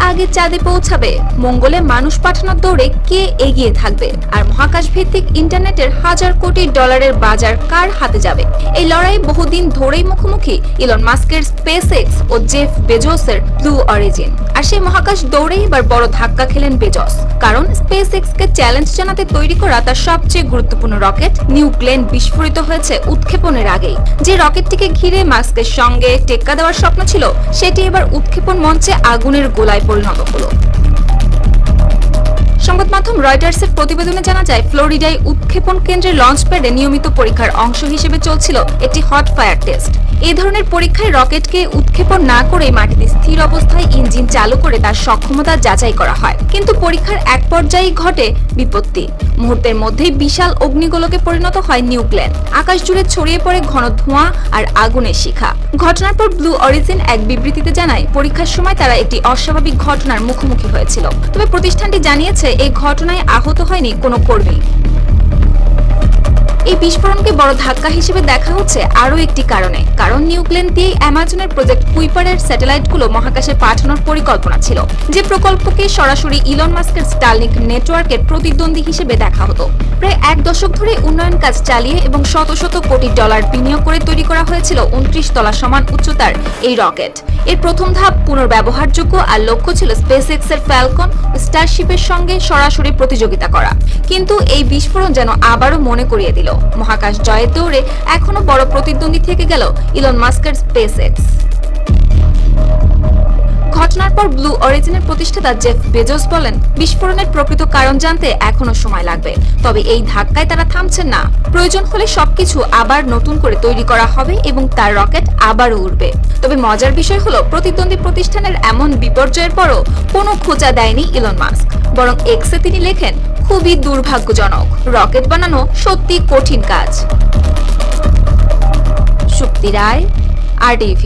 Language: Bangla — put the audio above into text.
আগে চাঁদে পৌঁছাবে, মঙ্গলে মানুষ পাঠানোর দৌড়ে কে এগিয়ে থাকবে, আর মহাকাশ ভিত্তিক ইন্টারনেটের হাজার কোটি ডলারের বাজার কার হাতে যাবে, এই লড়াই বহুদিন ধরেই মুখোমুখি ইলন মাস্কের স্পেসএক্স ও জেফ বেজোসের ব্লু অরিজিন। আর সেই মহাকাশ দৌড়ে এবার বড় ধাক্কা খেলেন বেজোস, কারণ স্পেসএক্স কে চ্যালেঞ্জ জানাতে তৈরি করা তার সবচেয়ে গুরুত্বপূর্ণ রকেট নিউ গ্লেন বিস্ফোরিত হয়েছে উৎক্ষেপণের আগেই। যে রকেটটিকে ঘিরে মাস্কের সঙ্গে টেক্কা দেওয়ার স্বপ্ন ছিল, সেটি এবার উৎক্ষেপণ মঞ্চে আগুনের গোলায় পরিণত হলো। সংবাদ মাধ্যম রয়টার্সের প্রতিবেদনে জানা যায়, ফ্লোরিডায় উৎক্ষেপণ কেন্দ্রের লঞ্চ প্যাডে নিয়মিত পরীক্ষার অংশ হিসেবে চলছিল একটি হট ফায়ার টেস্ট। এই ধরনের পরীক্ষায় রকেটকে উৎক্ষেপণ না করে মাটিতে স্থির অবস্থায় ইঞ্জিন চালু করে তার সক্ষমতা যাচাই করা হয়। কিন্তু পরীক্ষার এক পর্যায়েই ঘটে বিপত্তি। মুহূর্তের মধ্যেই বিশাল অগ্নিগোলকে পরিণত হয় নিউ গ্লেন। আকাশ জুড়ে ছড়িয়ে পড়ে ঘন ধোঁয়া আর আগুনের শিখা। ঘটনার পর ব্লু অরিজিন এক বিবৃতিতে জানায়, পরীক্ষার সময় তারা একটি অস্বাভাবিক ঘটনার মুখোমুখি হয়েছিল। তবে প্রতিষ্ঠানটি জানিয়েছে এই ঘটনায় আহত হয়নি কোনো কর্মী। এই বিস্ফোরণকে বড় ধাক্কা হিসেবে দেখা হচ্ছে আরও একটি কারণে, কারণ নিউ গ্লেন দিয়ে অ্যামাজনের প্রজেক্ট কুইপারের স্যাটেলাইটগুলো মহাকাশে পাঠানোর পরিকল্পনা ছিল, যে প্রকল্পকে সরাসরি ইলন মাস্কের স্টারলিংক নেটওয়ার্কের প্রতিদ্বন্দ্বী হিসেবে দেখা হতো। প্রায় এক দশক ধরে উন্নয়ন কাজ চালিয়ে এবং শত শত কোটি ডলার বিনিয়োগ করে তৈরি করা হয়েছিল 29 তলা সমান উচ্চতার এই রকেট। এর প্রথম ধাপ পুনর্ব্যবহারযোগ্য, আর লক্ষ্য ছিল স্পেসএক্স এর ফ্যালকন ও স্টারশিপের সঙ্গে সরাসরি প্রতিযোগিতা করা। কিন্তু এই বিস্ফোরণ যেন আবারও মনে করিয়ে দিল, মহাকাশ জয়ের দৌড়ে এখনো বড় প্রতিদ্বন্দ্বী থেকে গেল ইলন মাস্কের স্পেসএক্স। ঘটনার পর ব্লু অরিজিনের প্রতিষ্ঠাতা জেফ বেজোস বলেন, বিস্ফোরণের প্রকৃত কারণ জানতে এখনো সময় লাগবে, তবে এই ধাক্কায় তারা থামছেন না। প্রয়োজন হলে সবকিছু আবার নতুন করে তৈরি করা হবে এবং তার রকেট আবারও উড়বে। তবে মজার বিষয় হলো, প্রতিদ্বন্দ্বী প্রতিষ্ঠানের এমন বিপর্যয়ের পরও কোনো খোঁচা দেয়নি ইলন মাস্ক, বরং এক্সে তিনি লেখেন, খুবই দুর্ভাগ্যজনক, রকেট বানানো সত্যি কঠিন কাজ। শক্তি রায়, RTV।